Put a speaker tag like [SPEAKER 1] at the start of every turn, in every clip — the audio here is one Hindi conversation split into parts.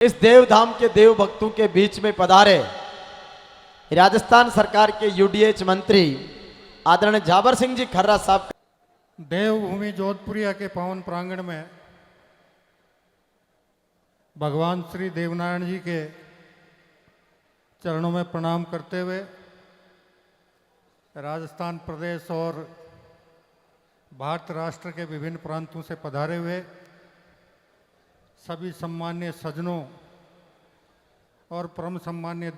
[SPEAKER 1] इस देवधाम के देव भक्तों के बीच में पधारे राजस्थान सरकार के यूडीएच मंत्री आदरणीय जाबर सिंह जी खर्रा साहब।
[SPEAKER 2] देवभूमि जोधपुरिया के पावन प्रांगण में भगवान श्री देवनारायण जी के चरणों में प्रणाम करते हुए राजस्थान प्रदेश और भारत राष्ट्र के विभिन्न प्रांतों से पधारे हुए सभी सम्मान्य सज्जनों और परम सम्मान्य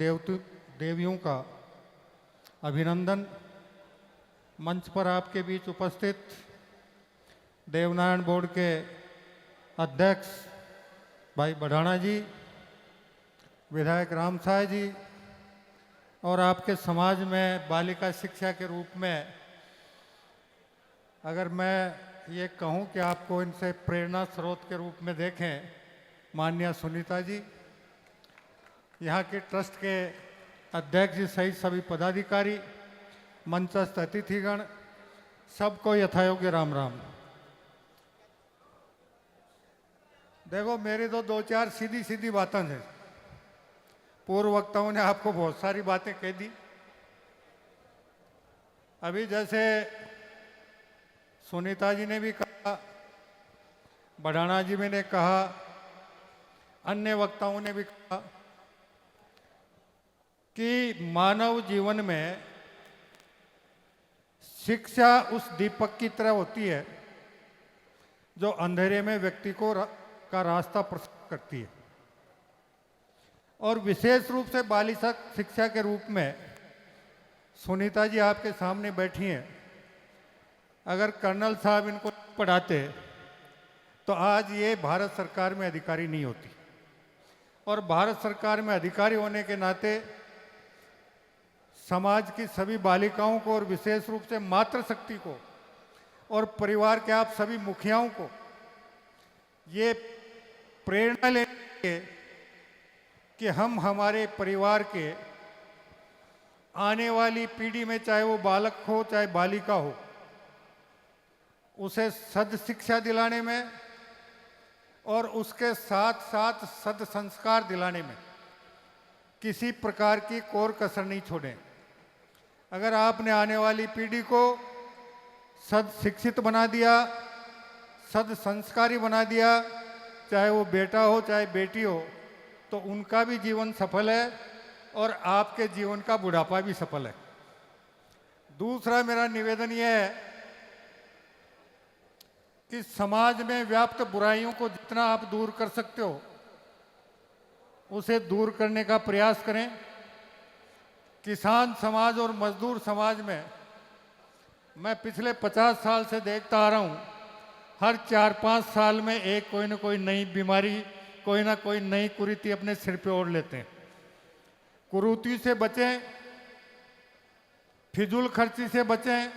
[SPEAKER 2] देवियों का अभिनंदन। मंच पर आपके बीच उपस्थित देवनारायण बोर्ड के अध्यक्ष भाई बढ़ाना जी, विधायक राम साय जी और आपके समाज में बालिका शिक्षा के रूप में अगर मैं ये कहूँ कि आपको इनसे प्रेरणा स्रोत के रूप में देखें, माननीय सुनीता जी, यहाँ के ट्रस्ट के अध्यक्ष जी सहित सभी पदाधिकारी, मंचस्थ अतिथिगण, सबको यथायोग्य राम राम। देखो, मेरी तो दो चार सीधी सीधी बातें हैं। पूर्व वक्ताओं ने आपको बहुत सारी बातें कह दी। अभी जैसे सुनीता जी ने भी कहा, बढ़ाना जी ने कहा, अन्य वक्ताओं ने भी कहा कि मानव जीवन में शिक्षा उस दीपक की तरह होती है जो अंधेरे में व्यक्ति को का रास्ता प्रशस्त करती है। और विशेष रूप से बालिका शिक्षा के रूप में सुनीता जी आपके सामने बैठी हैं। अगर कर्नल साहब इनको पढ़ाते तो आज ये भारत सरकार में अधिकारी नहीं होती। और भारत सरकार में अधिकारी होने के नाते समाज की सभी बालिकाओं को और विशेष रूप से मातृशक्ति को और परिवार के आप सभी मुखियाओं को ये प्रेरणा लेंगे कि हम हमारे परिवार के आने वाली पीढ़ी में, चाहे वो बालक हो चाहे बालिका हो, उसे सद शिक्षा दिलाने में और उसके साथ साथ सद संस्कार दिलाने में किसी प्रकार की कोर कसर नहीं छोड़ें। अगर आपने आने वाली पीढ़ी को सद शिक्षित बना दिया, सद संस्कारी बना दिया, चाहे वो बेटा हो चाहे बेटी हो, तो उनका भी जीवन सफल है और आपके जीवन का बुढ़ापा भी सफल है। दूसरा मेरा निवेदन यह है कि समाज में व्याप्त बुराइयों को जितना आप दूर कर सकते हो उसे दूर करने का प्रयास करें। किसान समाज और मजदूर समाज में मैं पिछले 50 साल से देखता आ रहा हूँ, हर 4-5 साल में एक कोई ना कोई नई बीमारी, कोई ना कोई नई कुरीति अपने सिर पे ओढ़ लेते हैं। कुरीति से बचें, फिजूल खर्ची से बचें।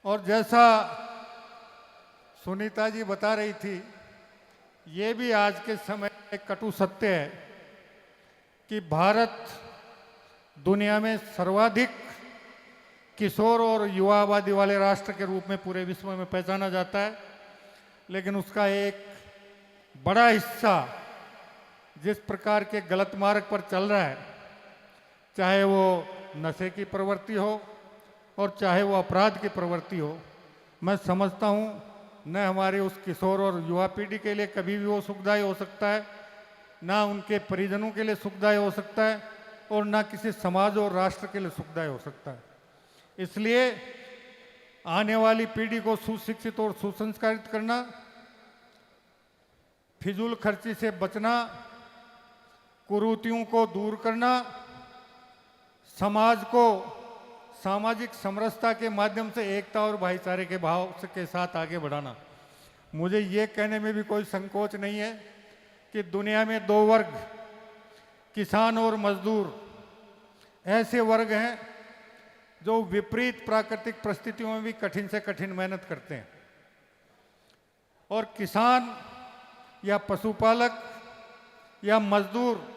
[SPEAKER 2] और जैसा सुनीता जी बता रही थी, ये भी आज के समय एक कटु सत्य है कि भारत दुनिया में सर्वाधिक किशोर और युवा आबादी वाले राष्ट्र के रूप में पूरे विश्व में पहचाना जाता है। लेकिन उसका एक बड़ा हिस्सा जिस प्रकार के गलत मार्ग पर चल रहा है, चाहे वो नशे की प्रवृत्ति हो और चाहे वो अपराध की प्रवृत्ति हो, मैं समझता हूँ न हमारे उस किशोर और युवा पीढ़ी के लिए कभी भी वो सुखदायी हो सकता है, ना उनके परिजनों के लिए सुखदायी हो सकता है और ना किसी समाज और राष्ट्र के लिए सुखदायी हो सकता है। इसलिए आने वाली पीढ़ी को सुशिक्षित और सुसंस्कारित करना, फिजूल खर्ची से बचना, कुरीतियों को दूर करना, समाज को सामाजिक समरसता के माध्यम से एकता और भाईचारे के भाव के साथ आगे बढ़ाना। मुझे ये कहने में भी कोई संकोच नहीं है कि दुनिया में दो वर्ग, किसान और मजदूर, ऐसे वर्ग हैं जो विपरीत प्राकृतिक परिस्थितियों में भी कठिन से कठिन मेहनत करते हैं। और किसान या पशुपालक या मजदूर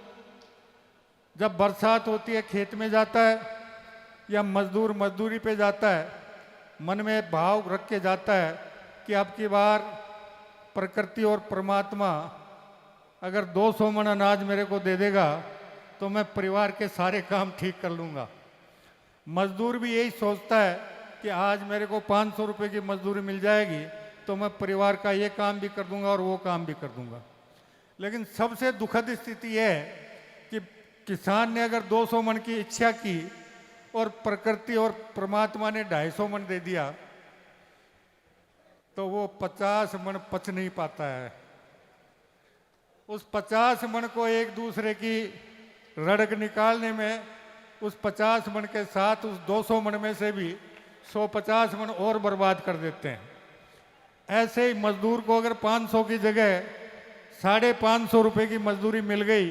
[SPEAKER 2] जब बरसात होती है खेत में जाता है या मजदूर मजदूरी पे जाता है, मन में भाव रख के जाता है कि अब की बार प्रकृति और परमात्मा अगर 200 मन अनाज मेरे को दे देगा तो मैं परिवार के सारे काम ठीक कर लूँगा। मजदूर भी यही सोचता है कि आज मेरे को 500 रुपये की मजदूरी मिल जाएगी तो मैं परिवार का ये काम भी कर दूंगा और वो काम भी कर दूंगा। लेकिन सबसे दुखद स्थिति यह है कि किसान ने अगर 200 मन की इच्छा की और प्रकृति और परमात्मा ने 250 मन दे दिया तो वो 50 मन पच नहीं पाता है। उस 50 मन को एक दूसरे की रड़क निकालने में उस 50 मन के साथ उस 200 मन में से भी 150 मन और बर्बाद कर देते हैं। ऐसे ही मजदूर को अगर 500 की जगह 550 रुपये की मजदूरी मिल गई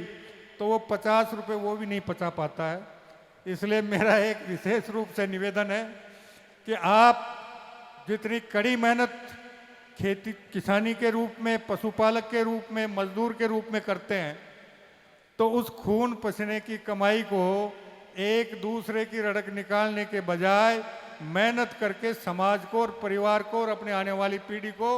[SPEAKER 2] तो वो 50 रुपये वो भी नहीं पचा पाता है। इसलिए मेरा एक विशेष रूप से निवेदन है कि आप जितनी कड़ी मेहनत खेती किसानी के रूप में, पशुपालक के रूप में, मजदूर के रूप में करते हैं तो उस खून पसीने की कमाई को एक दूसरे की रड़क निकालने के बजाय मेहनत करके समाज को और परिवार को और अपने आने वाली पीढ़ी को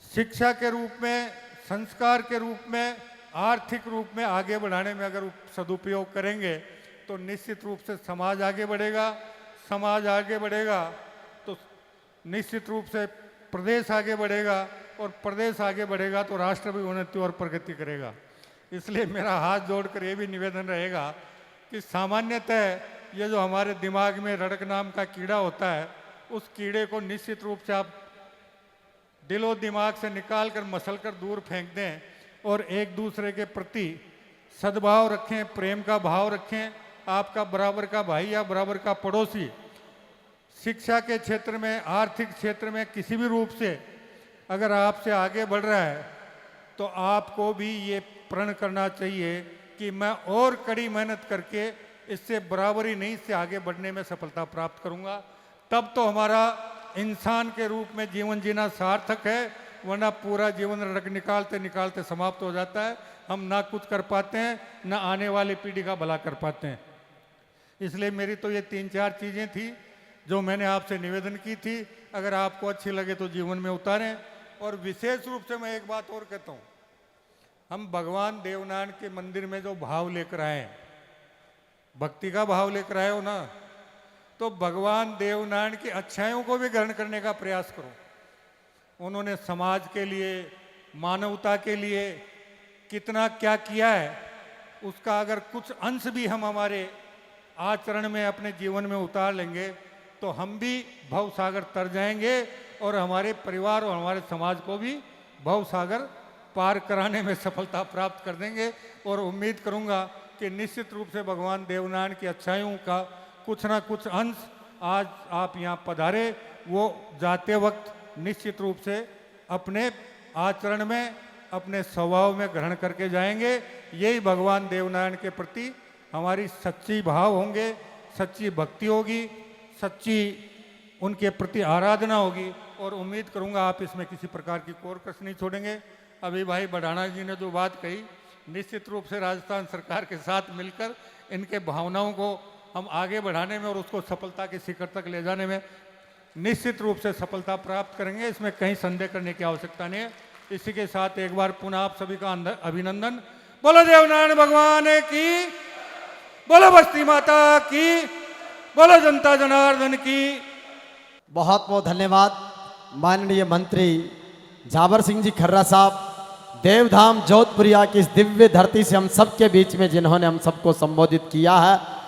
[SPEAKER 2] शिक्षा के रूप में, संस्कार के रूप में, आर्थिक रूप में आगे बढ़ाने में अगर सदुपयोग करेंगे तो निश्चित रूप से समाज आगे बढ़ेगा। समाज आगे बढ़ेगा तो निश्चित रूप से प्रदेश आगे बढ़ेगा और प्रदेश आगे बढ़ेगा तो राष्ट्र भी उन्नति और प्रगति करेगा। इसलिए मेरा हाथ जोड़कर ये भी निवेदन रहेगा कि सामान्यतः ये जो हमारे दिमाग में रड़क नाम का कीड़ा होता है उस कीड़े को निश्चित रूप से आप दिलो दिमाग से निकाल कर मसल कर दूर फेंक दें और एक दूसरे के प्रति सद्भाव रखें, प्रेम का भाव रखें। आपका बराबर का भाई या बराबर का पड़ोसी शिक्षा के क्षेत्र में, आर्थिक क्षेत्र में किसी भी रूप से अगर आपसे आगे बढ़ रहा है तो आपको भी ये प्रण करना चाहिए कि मैं और कड़ी मेहनत करके इससे बराबरी नहीं, इससे आगे बढ़ने में सफलता प्राप्त करूंगा। तब तो हमारा इंसान के रूप में जीवन जीना सार्थक है, वरना पूरा जीवन रड़क निकालते निकालते समाप्त हो जाता है। हम ना कुछ कर पाते हैं, ना आने वाली पीढ़ी का भला कर पाते हैं। इसलिए मेरी तो ये 3-4 चीज़ें थी जो मैंने आपसे निवेदन की थी। अगर आपको अच्छी लगे तो जीवन में उतारें। और विशेष रूप से मैं एक बात और कहता हूँ, हम भगवान देवनारायण के मंदिर में जो भाव लेकर आए, भक्ति का भाव लेकर आए हो ना, तो भगवान देवनारायण की अच्छाइयों को भी ग्रहण करने का प्रयास करो। उन्होंने समाज के लिए, मानवता के लिए कितना क्या किया है, उसका अगर कुछ अंश भी हम हमारे आचरण में अपने जीवन में उतार लेंगे तो हम भी भव सागर तर जाएंगे और हमारे परिवार और हमारे समाज को भी भव सागर पार कराने में सफलता प्राप्त कर देंगे। और उम्मीद करूंगा कि निश्चित रूप से भगवान देवनारायण की अच्छाइयों का कुछ ना कुछ अंश आज आप यहाँ पधारे, वो जाते वक्त निश्चित रूप से अपने आचरण में, अपने स्वभाव में ग्रहण करके जाएंगे। यही भगवान देवनारायण के प्रति हमारी सच्ची भाव होंगे, सच्ची भक्ति होगी, सच्ची उनके प्रति आराधना होगी। और उम्मीद करूंगा आप इसमें किसी प्रकार की कोर कस नहीं छोड़ेंगे। अभी भाई बढ़ाना जी ने जो बात कही, निश्चित रूप से राजस्थान सरकार के साथ मिलकर इनके भावनाओं को हम आगे बढ़ाने में और उसको सफलता के शिखर तक ले जाने में निश्चित रूप से सफलता प्राप्त करेंगे। इसमें कहीं संदेह करने की आवश्यकता नहीं है। इसी के साथ एक बार पुनः आप सभी का अभिनंदन। बोलो देवनारायण भगवान की, बोलो बस्ती माता की, बोलो जनता जनार्दन की।
[SPEAKER 1] बहुत बहुत धन्यवाद माननीय मंत्री झाबर सिंह जी खर्रा साहब, देवधाम जोधपुरिया की इस दिव्य धरती से हम सबके बीच में जिन्होंने हम सबको संबोधित किया है।